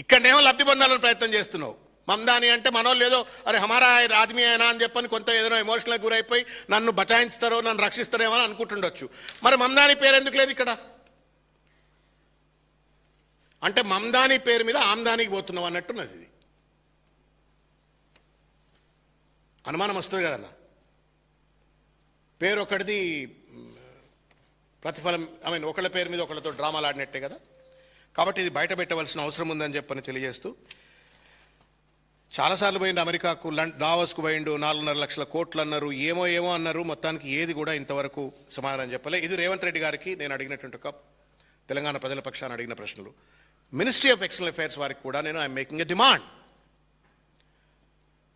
S1: ఇక్కడనేమో లబ్ధి పొందాలని ప్రయత్నం చేస్తున్నావు. మమ్దాని అంటే మనోళ్ళు ఏదో అరే హమారా ఆద్మీ అయినా అని చెప్పని కొంత ఏదైనా ఎమోషనల్గా గురైపోయి నన్ను బచాయిస్తారో, నన్ను రక్షిస్తారేమో అని అనుకుంటుండొచ్చు. మరి మమ్దాని పేరు ఎందుకు లేదు ఇక్కడ? అంటే మమ్దాని పేరు మీద ఆమ్దానికి పోతున్నాం అన్నట్టున్నది. ఇది అనుమానం వస్తుంది కదన్న. పేరు ఒకటిది ప్రతిఫలం, ఒకళ్ళ పేరు మీద ఒకళ్ళతో డ్రామాలు ఆడినట్టే కదా. కాబట్టి ఇది బయట పెట్టవలసిన అవసరం ఉందని చెప్పని తెలియజేస్తూ, చాలాసార్లు పోయిండు అమెరికాకు, దావోస్కు పోయిండు, 4.5 లక్షల కోట్లు అన్నారు, ఏమో అన్నారు. మొత్తానికి ఏది కూడా ఇంతవరకు సమాధానం చెప్పలే. ఇది రేవంత్ రెడ్డి గారికి నేను అడిగినటువంటి ఒక తెలంగాణ ప్రజల పక్షాన్ని అడిగిన ప్రశ్నలు. మినిస్ట్రీ ఆఫ్ ఎక్స్టర్నల్ అఫైర్స్ వారికి కూడా నేను I'm making a demand.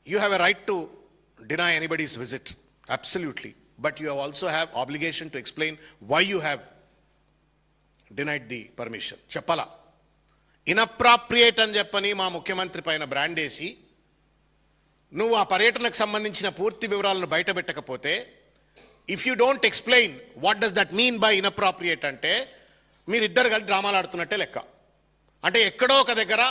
S1: You have a right to deny anybody's visit, absolutely, but you also have obligation to explain why you have denied the permission. చెప్పాలా? ఇన్అప్రాప్రియేట్ అని చెప్పని మా ముఖ్యమంత్రి పైన బ్రాండ్ వేసి నువ్వు ఆ పర్యటనకు సంబంధించిన పూర్తి వివరాలను బయట పెట్టకపోతే, if you don't explain what does that mean by inappropriate అంటే మీరిద్దరు కలిసి డ్రామాలు ఆడుతున్నట్టే లెక్క. అంటే ఎక్కడో ఒక దగ్గర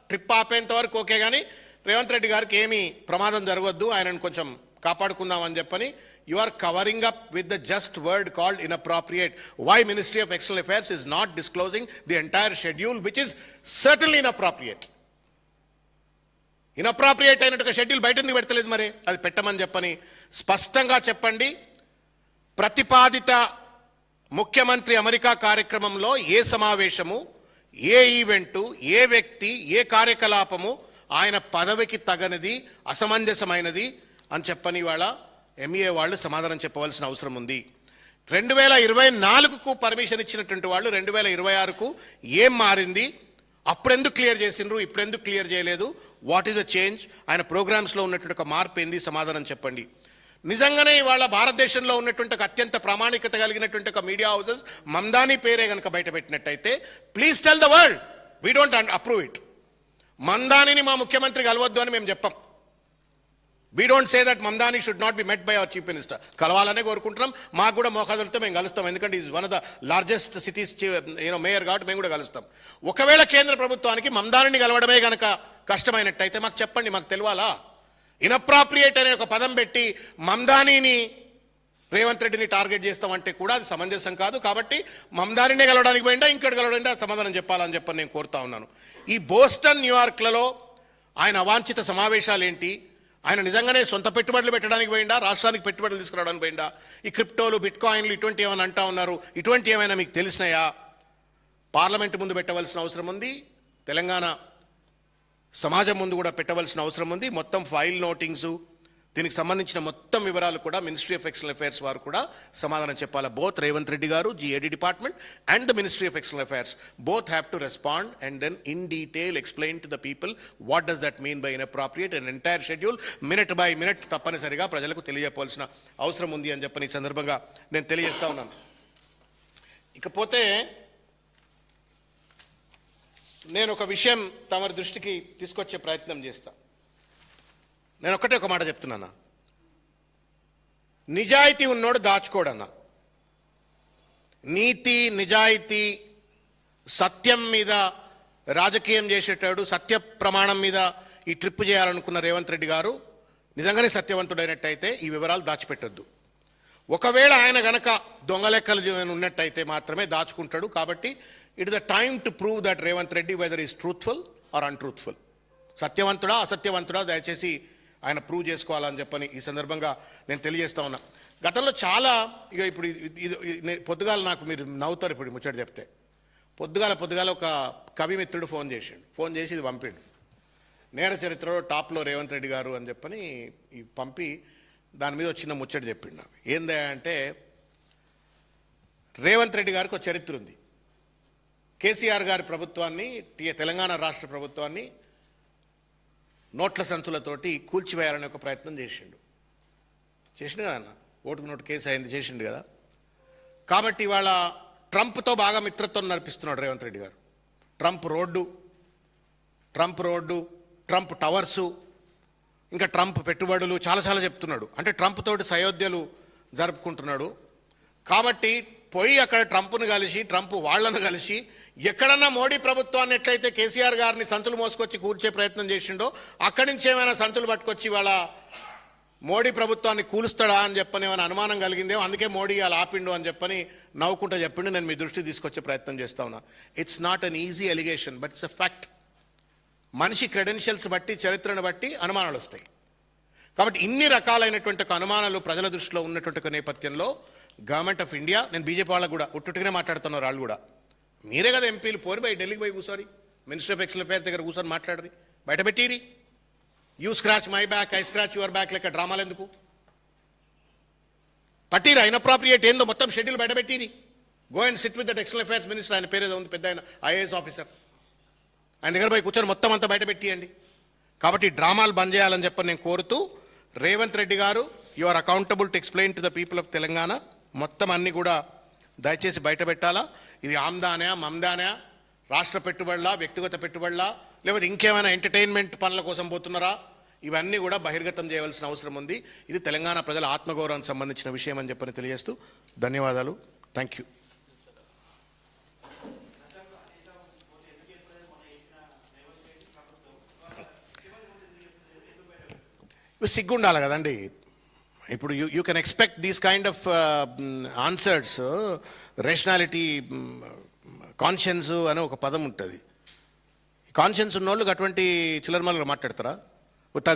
S1: ట్రిప్ ఆపేంత వరకు ఓకే, కానీ రేవంత్ రెడ్డి గారికి ఏమీ ప్రమాదం జరగవద్దు, ఆయనను కొంచెం కాపాడుకుందామని చెప్పని you are covering up with the just word called inappropriate. Why Ministry of External Affairs is not disclosing the entire schedule, which is certainly inappropriate. Inappropriate అయినట్టుగా షెడ్యూల్ బయట ఎందుకు పెడతలేదు మరి? అది పెట్టమని చెప్పని స్పష్టంగా చెప్పండి. ప్రతిపాదిత ముఖ్యమంత్రి అమెరికా కార్యక్రమంలో ఏ సమావేశము, ఏ ఈవెంటు, ఏ వ్యక్తి, ఏ కార్యకలాపము ఆయన పదవికి తగనిది, అసమంజసమైనది అని చెప్పని వాళ్ళ ఎంఏ వాళ్ళు సమాధానం చెప్పవలసిన అవసరం ఉంది. 2024కు పర్మిషన్ ఇచ్చినటువంటి వాళ్ళు 2026కు ఏం మారింది, అప్పుడెందుకు క్లియర్ చేసిండ్రు, ఇప్పుడెందుకు క్లియర్ చేయలేదు? వాట్ ఈస్ ద చేంజ్, ఆయన ప్రోగ్రామ్స్లో ఉన్నటువంటి ఒక మార్పు ఏంది, సమాధానం చెప్పండి. నిజంగానే ఇవాళ భారతదేశంలో ఉన్నటువంటి ఒక అత్యంత ప్రామాణికత కలిగినటువంటి ఒక మీడియా హౌసెస్ మమ్దానీ పేరే కనుక బయట పెట్టినట్టయితే please tell the world, we don't approve it. మమ్దానిని మా ముఖ్యమంత్రి కలవద్దు అని మేము చెప్పాం. We don't say that Mamdani should not be met by our chief minister. కలవాలనే కోరుకుంటున్నాం. మాకు కూడా మోకాదులతో మేము కలుస్తాం, ఎందుకంటే is one of the largest cities mayor కాబట్టి మేము కూడా కలుస్తాం. ఒకవేళ కేంద్ర ప్రభుత్వానికి మమ్దానిని కలవడమే కనుక కష్టమైనట్టయితే మాకు చెప్పండి, మాకు తెలవాలా. ఇన్అప్రాప్రియేట్ అనే ఒక పదం పెట్టి మమ్దానీని రేవంత్ రెడ్డిని టార్గెట్ చేస్తామంటే కూడా అది సమంజసం కాదు. కాబట్టి మమ్దానినే కలవడానికి పోయిందా ఇంకటి కలవడానికి సమాధానం చెప్పాలని చెప్పని నేను కోరుతా ఉన్నాను. ఈ బోస్టన్, న్యూయార్క్లలో ఆయన అవాంఛిత సమావేశాలు ఏంటి, ఆయన నిజంగానే సొంత పెట్టుబడులు పెట్టడానికి పోయిందా, రాష్ట్రానికి పెట్టుబడులు తీసుకురావడానికి పోయిందా, ఈ క్రిప్టోలు, బిట్ కాయిన్లు ఇటువంటి ఏమైనా అంటా ఉన్నారు, ఇటువంటి ఏమైనా మీకు తెలిసినాయా? పార్లమెంటు ముందు పెట్టవలసిన అవసరం ఉంది, తెలంగాణ సమాజం ముందు కూడా పెట్టవలసిన అవసరం ఉంది. మొత్తం ఫైల్ నోటింగ్సు, దీనికి సంబంధించిన మొత్తం వివరాలు కూడా మినిస్ట్రీ ఆఫ్ ఎక్స్టర్నల్ అఫైర్స్ వారు కూడా సమాధానం చెప్పాలి. బోత్ రేవంత్ రెడ్డి గారు, GAD department and the ministry of external affairs both have to respond and then in detail explain to the people what does that mean by inappropriate and entire schedule minute by minute తప్పనిసరిగా ప్రజలకు తెలియజేయవలసిన అవసరం ఉంది అని చెప్పని ఈ సందర్భంగా నేను తెలియజేస్తా ఉన్నాను. ఇకపోతే నేను ఒక విషయం తమరి దృష్టికి తీసుకొచ్చే ప్రయత్నం చేస్తా. నేను ఒక్కటే ఒక మాట చెప్తున్నాను, నిజాయితీ ఉన్నోడు దాచుకోడన్నా. నీతి, నిజాయితీ, సత్యం మీద రాజకీయం చేసేటాడు, సత్య ప్రమాణం మీద ఈ ట్రిప్ చేయాలనుకున్న రేవంత్ రెడ్డి గారు నిజంగానే సత్యవంతుడైనట్టయితే ఈ వివరాలు దాచిపెట్టొద్దు. ఒకవేళ ఆయన గనక దొంగ లెక్కలు ఉన్నట్టయితే మాత్రమే దాచుకుంటాడు. కాబట్టి it is the time to prove that Revanth Reddy whether is truthful or untruthful, సత్యవంతుడా అసత్యవంతుడా దయచేసి ఆయన ప్రూవ్ చేసుకోవాలని చెప్పని ఈ సందర్భంగా నేను తెలియజేస్తా ఉన్నా. గతంలో చాలా ఇప్పుడు పొద్దుగాల నాకు మీరు నవ్వుతారు ఇప్పుడు ముచ్చట చెప్తే, పొద్దుగాల ఒక కవి మిత్రుడు ఫోన్ చేసి ఇది పంపిండు, నేర చరిత్రలో టాప్లో రేవంత్ రెడ్డి గారు అని చెప్పని ఈ పంపి దాని మీద వచ్చిన ముచ్చట చెప్పిండు నాకు. ఏందా అంటే రేవంత్ రెడ్డి గారికి ఒక చరిత్ర ఉంది. కేసీఆర్ గారి ప్రభుత్వాన్ని, తెలంగాణ రాష్ట్ర ప్రభుత్వాన్ని నోట్ల సంచులతోటి కూల్చివేయాలనే ఒక ప్రయత్నం చేసిండు కదా అన్న, ఓటుకు నోటు కేసు అయింది, చేసిండు కదా. కాబట్టి ఇవాళ ట్రంప్తో బాగా మిత్రత్వం నడిపిస్తున్నాడు రేవంత్ రెడ్డి గారు. ట్రంప్ రోడ్డు, ట్రంప్ టవర్సు, ఇంకా ట్రంప్ పెట్టుబడులు చాలా చెప్తున్నాడు. అంటే ట్రంప్ తోటి సయోధ్యలు జరుపుకుంటున్నాడు. కాబట్టి పోయి అక్కడ ట్రంప్ను కలిసి, ట్రంప్ వాళ్లను కలిసి ఎక్కడన్నా మోడీ ప్రభుత్వాన్ని ఎట్లయితే కేసీఆర్ గారిని సంతులు మోసుకొచ్చి కూల్చే ప్రయత్నం చేసిండో అక్కడి నుంచి ఏమైనా సంతులు పట్టుకొచ్చి వాళ్ళ మోడీ ప్రభుత్వాన్ని కూలుస్తాడా అని చెప్పని ఏమైనా అనుమానం కలిగిందేమో, అందుకే మోడీ అలా ఆపిండు అని చెప్పని నవ్వుకుంటూ చెప్పిండు. నేను మీ దృష్టికి తీసుకొచ్చే ప్రయత్నం చేస్తా ఉన్నా. It's not an easy allegation but it's a fact. మనిషి క్రెడెన్షియల్స్ బట్టి, చరిత్రను బట్టి అనుమానాలు వస్తాయి. కాబట్టి ఇన్ని రకాలైనటువంటి ఒక అనుమానాలు ప్రజల దృష్టిలో ఉన్నటువంటి ఒక నేపథ్యంలో గవర్నమెంట్ ఆఫ్ ఇండియా, నేను బీజేపీ వాళ్ళకు కూడా ఉట్టుగానే మాట్లాడుతున్నారు, వాళ్ళు కూడా మీరే కదా ఎంపీలు, పోరి బై ఢిల్లీకి పోయి కూర్చోరి, మినిస్టర్ ఆఫ్ ఎక్స్టర్నల్ అఫైర్స్ దగ్గర కూర్చొని మాట్లాడరి, బయట పెట్టిరి. You scratch my back, I scratch your back లెక్క డ్రామాలు ఎందుకు పట్టిరా? ఇన్అప్రాప్రియేట్ ఏందో మొత్తం షెడ్యూల్ బయట పెట్టిరి. Go and sit with that external affairs minister, ఆయన పేరు ఏదో ఉంది పెద్ద, ఆయన ఐఏఎస్ ఆఫీసర్, ఆయన దగ్గర పోయి కూర్చొని మొత్తం అంతా బయట పెట్టియండి. కాబట్టి డ్రామాలు బంద్ చేయాలని చెప్పని నేను కోరుతూ, రేవంత్ రెడ్డి గారు you are accountable to explain to the people of Telangana. మొత్తం అన్ని కూడా దయచేసి బయట పెట్టాలా. ఇది ఆమ్దానా, మమ్దానా, రాష్ట్ర పెట్టుబడులా, వ్యక్తిగత పెట్టుబడులా, లేకపోతే ఇంకేమైనా ఎంటర్టైన్మెంట్ పనుల కోసం పోతున్నారా, ఇవన్నీ కూడా బహిర్గతం చేయవలసిన అవసరం ఉంది. ఇది తెలంగాణ ప్రజల ఆత్మగౌరవానికి సంబంధించిన విషయం అని చెప్పని తెలియజేస్తూ ధన్యవాదాలు. Thank you. సిగ్గుండాలి కదండి. ఇప్పుడు you can expect these kind of answers. Rationality, conscience అనే ఒక పదం ఉంటుంది. కాన్షియన్స్ ఉన్నోళ్ళు అటువంటి చిల్లరమల్లు మాట్లాడతారా?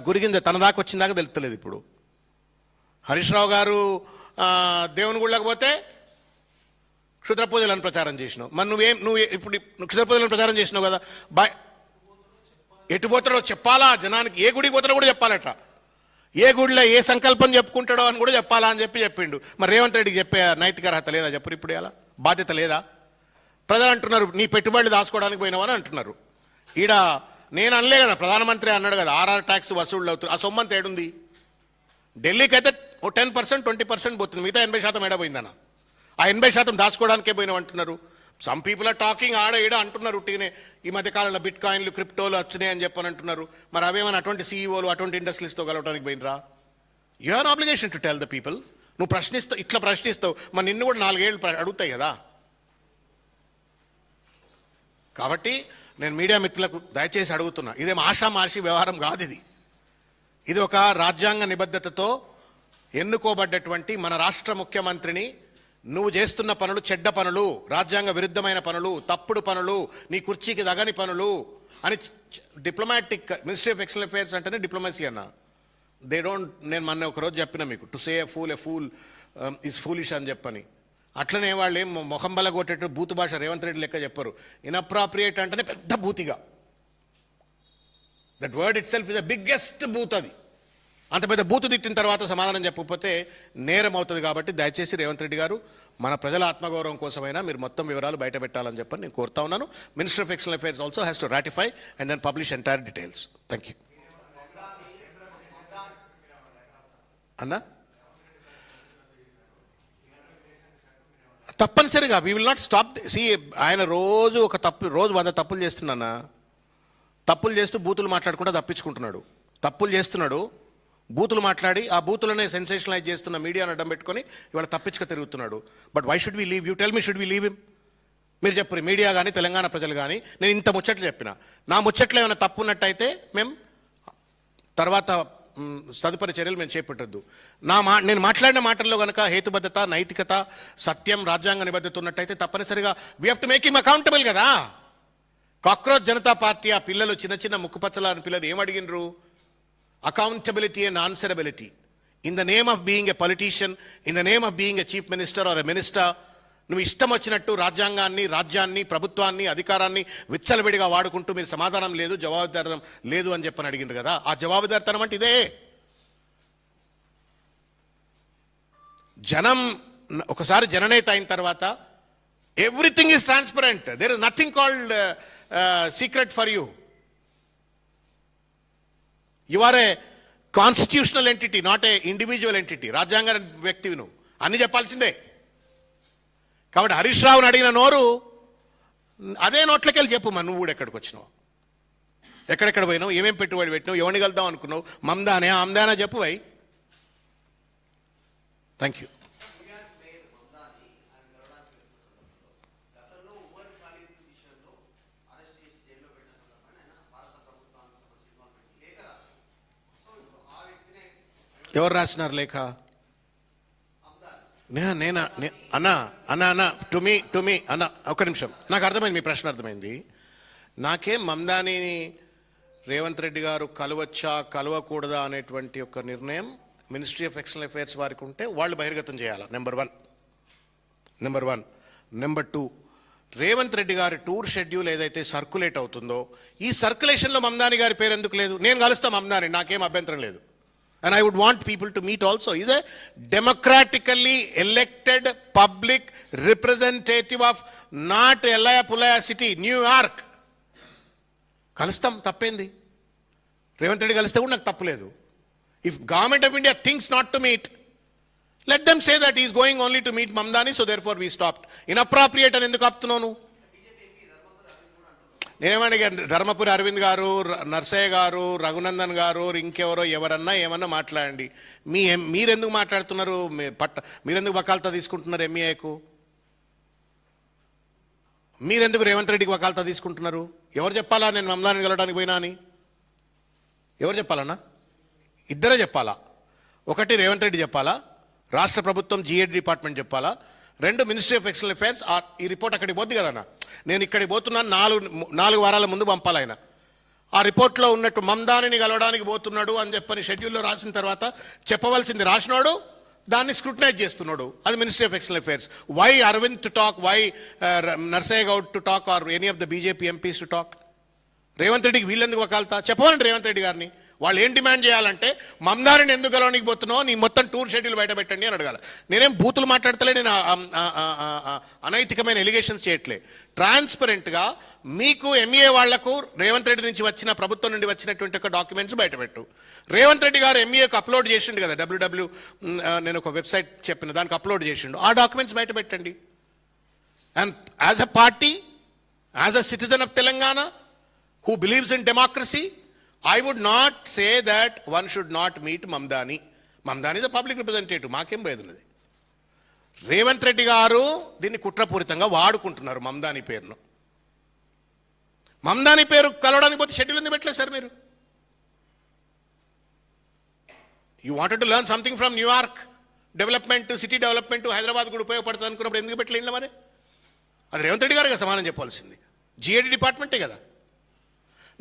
S1: గురిగింది తన దాకా వచ్చిన దాకా తెలుస్తలేదు. ఇప్పుడు హరీష్ రావు గారు దేవుని గుళ్ళకి పోతే క్షుద్ర పూజలను ప్రచారం చేసినావు. మరి నువ్వు ఇప్పుడు క్షుద్ర పూజలను ప్రచారం చేసినావు కదా, ఎటు పోతాడో చెప్పాలా జనానికి, ఏ గుడికి పోతాడో కూడా చెప్పాలట, ఏ గుడిలో ఏ సంకల్పం చెప్పుకుంటాడో అని కూడా చెప్పాలా అని చెప్పిండు. మరి రేవంత్ రెడ్డికి చెప్పే నైతిక అర్హత లేదా? చెప్పరు ఇప్పుడు, ఎలా బాధ్యత లేదా? ప్రజలు అంటున్నారు నీ పెట్టుబడులు దాచుకోవడానికి పోయినావని అంటున్నారు. ఈడ నేను అనలే కదా, ప్రధానమంత్రి అన్నాడు కదా, ఆర్ఆర్ ట్యాక్స్ వసూళ్ళు అవుతుంది. ఆ సొమ్మంత ఏడుంది? ఢిల్లీకి అయితే ఓ 10% 20% పోతుంది, మిగతా 80% ఏడపోయిందన్న. ఆ 80% దాచుకోవడానికే పోయినామంటున్నారు. సమ్ పీపుల్ ఆర్ టాకింగ్ ఆడ ఈడ అంటున్నారు ఉట్టిగానే. ఈ మధ్య కాలంలో బిట్ కాయిన్లు క్రిప్టోలు వచ్చినాయి అని చెప్పని అంటున్నారు. మరి అవేమైనా అటువంటి సీఈఓలు అటువంటి ఇండస్ట్రీస్తో కలవడానికి పోయినరా? You have obligation to tell the people. నువ్వు ప్రశ్నిస్తావు, ఇట్లా ప్రశ్నిస్తావు, మరి నిన్ను కూడా 4 ఏళ్ళు అడుగుతాయి కదా. కాబట్టి నేను మీడియా మిత్రులకు దయచేసి అడుగుతున్నా, ఇదేం ఆషామాషి వ్యవహారం కాదు. ఇది ఒక రాజ్యాంగ నిబద్ధతతో ఎన్నుకోబడ్డటువంటి మన రాష్ట్ర ముఖ్యమంత్రిని నువ్వు చేస్తున్న పనులు చెడ్డ పనులు, రాజ్యాంగ విరుద్ధమైన పనులు, తప్పుడు పనులు, నీ కుర్చీకి దగని పనులు అని diplomatic ministry of external affairs అంటేనే డిప్లొమసీ అన్న. దే డోంట్, నేను మొన్న ఒకరోజు చెప్పిన మీకు, to say a fool is foolish అని చెప్పని. అట్లనే వాళ్ళు ఏం మొహం బల కొట్టేట్టు బూతు భాష రేవంత్ రెడ్డి లెక్క చెప్పరు. ఇన్అప్రాప్రియేట్ అంటేనే పెద్ద బూతిగా, that word itself is the biggest బూత్. అది అంత పెద్ద బూతు తిట్టిన తర్వాత సమాధానం చెప్పకపోతే నేరం అవుతుంది. కాబట్టి దయచేసి రేవంత్ రెడ్డి గారు, మన ప్రజల ఆత్మగౌరవం కోసమైనా మీరు మొత్తం వివరాలు బయట పెట్టాలని చెప్పని నేను కోరుతా ఉన్నాను. Minister of external affairs also has to ratify and then publish entire details. Thank you అన్నా. తప్పనిసరిగా వీ విల్ నాట్ స్టాప్. ఆయన రోజు 100 తప్పులు చేస్తున్నా, తప్పులు చేస్తూ బూతులు మాట్లాడకుండా తప్పించుకుంటున్నాడు. తప్పులు చేస్తున్నాడు, బూతులు మాట్లాడి ఆ బూతులనే సెన్సేషనలైజ్ చేస్తున్న మీడియాను అడ్డం పెట్టుకొని ఇవాళ తప్పించుక తిరుగుతున్నాడు. But why should we leave? You tell me, should we leave him? మీరు చెప్పరు, మీడియా కానీ తెలంగాణ ప్రజలు కానీ. నేను ఇంత ముచ్చట్లు చెప్పిన, నా ముచ్చట్లు ఏమైనా తప్పు ఉన్నట్టయితే మేము తర్వాత తదుపరి చర్యలు మేము చేపట్టద్దు. నేను మాట్లాడిన మాటల్లో కనుక హేతుబద్ధత, నైతికత, సత్యం, రాజ్యాంగ నిబద్ధత ఉన్నట్టయితే తప్పనిసరిగా we have to make him accountable కదా. కాక్రోచ్ జనతా పార్టీ ఆ పిల్లలు, చిన్న ముక్కుపచ్చలాని పిల్లలు ఏం అడిగినరు? Accountability and answerability. In the name of being a politician, in the name of being a chief minister or a minister, నువ్వు ఇష్టం వచ్చినట్టు రాజ్యాంగాన్ని, రాజ్యాన్ని, ప్రభుత్వాన్ని, అధికారాన్ని విచ్చలవిడిగా వాడుకుంటూ మీరు సమాధానం లేదు, జవాబుదారితనం లేదు అని చెప్పని అడిగిండ్రు కదా. ఆ జవాబుదారితనం అంటే ఇదే. జనం ఒకసారి జననేత అయిన తర్వాత everything is transparent. There is nothing called secret for you. You are a constitutional entity, not a individual entity. రాజ్యాంగ వ్యక్తివి నువ్వు, అన్ని చెప్పాల్సిందే. కాబట్టి హరీష్ రావుని అడిగిన నోరు అదే నోట్లకెళ్ళి చెప్పు. నువ్వు కూడా ఎక్కడికి వచ్చినావు, ఎక్కడెక్కడ పోయినావు, ఏమేం పెట్టుబడి పెట్టినావు, ఎవరిని కలుద్దాం అనుకున్నావు, మమ్దానే ఆమ్దానా చెప్పు వై. Thank you. ఎవరు రాసినారు లేఖ? అన్నా టు మీ అన్న ఒక్క నిమిషం. నాకు అర్థమైంది, మీ ప్రశ్న అర్థమైంది. నాకేం మమ్దానిని రేవంత్ రెడ్డి గారు కలవచ్చా కలవకూడదా అనేటువంటి ఒక నిర్ణయం మినిస్ట్రీ ఆఫ్ ఎక్స్టర్నల్ అఫైర్స్ వారికి ఉంటే వాళ్ళు బహిర్గతం చేయాలి. Number one. Number 2, Revanth Reddy గారి టూర్ షెడ్యూల్ ఏదైతే సర్క్యులేట్ అవుతుందో, ఈ సర్క్యులేషన్లో మమ్దాని గారి పేరు ఎందుకు లేదు? నేను కలుస్తా మమ్దాని, నాకేం అభ్యంతరం లేదు. And I would want people to meet also. He's a democratically elected public representative of not Elaya Pulaya city, New York. కలుస్తాం, తప్పేంది? రేవంత్ రెడ్డి కలిస్తే కూడా నాకు తప్పులేదు. If government of India thinks not to meet, let them say that he is going only to meet Mamdani, so therefore we stopped. Inappropriate అని ఎందుకు ఆపుతున్నాను? నేనేమన్నా ధర్మపురి అరవింద్ గారు, నర్సయ్య గారు, రఘునందన్ గారు, ఇంకెవరో ఎవరన్నా ఏమన్నా మాట్లాడండి. మీరెందుకు మాట్లాడుతున్నారు? మీరెందుకు వకాల్తా తీసుకుంటున్నారు ఎంఈఐకు? మీరెందుకు రేవంత్ రెడ్డికి వకాల్తా తీసుకుంటున్నారు? ఎవరు చెప్పాలా నేను మమ్దాని కలవడానికి పోయినా అని? ఎవరు చెప్పాలన్నా? ఇద్దరే చెప్పాలా. ఒకటి రేవంత్ రెడ్డి చెప్పాలా, రాష్ట్ర ప్రభుత్వం జిఏడి డిపార్ట్మెంట్ చెప్పాలా. 2 మినిస్ట్రీ ఆఫ్ ఎక్స్టర్నల్ అఫైర్స్. ఈ రిపోర్ట్ అక్కడికి పోద్ది కదన్నా. నేను ఇక్కడికి పోతున్నాను, 4 వారాల ముందు పంపాలి ఆయన. ఆ రిపోర్ట్లో ఉన్నట్టు మమ్దానిని కలవడానికి పోతున్నాడు అని చెప్పని షెడ్యూల్లో రాసిన తర్వాత చెప్పవలసింది రాసినాడు, దాన్ని స్క్రూటనైజ్ చేస్తున్నాడు. అది ministry of external affairs. Why Arvind to talk, why Narsaiah Goud to talk, are any of the BJP MPs to talk? Revanth రెడ్డికి వీళ్ళెందుకు వకాల్తా? చెప్పమండి రేవంత్ రెడ్డి గారిని. వాళ్ళు ఏం డిమాండ్ చేయాలంటే మమ్దారిని ఎందుకు గెలవనిపోతున్నావు, నీ మొత్తం టూర్ షెడ్యూల్ బయట పెట్టండి అని అడగాలి. నేనేం బూతులు మాట్లాడతలే, నేను అనైతికమైన ఎలిగేషన్స్ చేయట్లే. ట్రాన్స్పరెంట్గా మీకు ఎంఏ వాళ్లకు రేవంత్ రెడ్డి నుంచి వచ్చిన, ప్రభుత్వం నుండి వచ్చినటువంటి ఒక డాక్యుమెంట్స్ బయటపెట్టు. రేవంత్ రెడ్డి గారు ఎంఏకు అప్లోడ్ చేసిండు కదా, డబ్ల్యూడబ్ల్యూ నేను ఒక వెబ్సైట్ చెప్పిన దానికి అప్లోడ్ చేసిండు, ఆ డాక్యుమెంట్స్ బయట పెట్టండి. And as a party, as a citizen of Telangana who believes in democracy, I would not say that one should not meet Mamdani. Mamdani is a public representative. మాకేం భేదున్నది. రేవంత్ రెడ్డి గారు దీన్ని కుట్రపూరితంగా వాడుకుంటున్నారు మమ్దాని పేరును. మమ్దాని పేరు కలవడానికి పోతే షెడ్యూల్ ఎందుకు పెట్టలేదు సార్ మీరు? You wanted to learn something from New York development, city development, Hyderabad కూడా ఉపయోగపడుతుంది అనుకున్నప్పుడు ఎందుకు పెట్టలేదు మరి? అది రేవంత్ రెడ్డి గారు సమానం చెప్పాల్సింది, జిఏడి డిపార్ట్మెంటే కదా.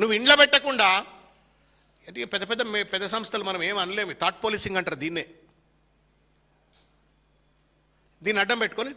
S1: నువ్వు ఇంట్లో పెట్టకుండా పెద్ద పెద్ద పెద్ద సంస్థలు మనం ఏం అనలేము, థాట్ పోలీసింగ్ అంటారు దీన్నే. దీన్ని అడ్డం పెట్టుకొని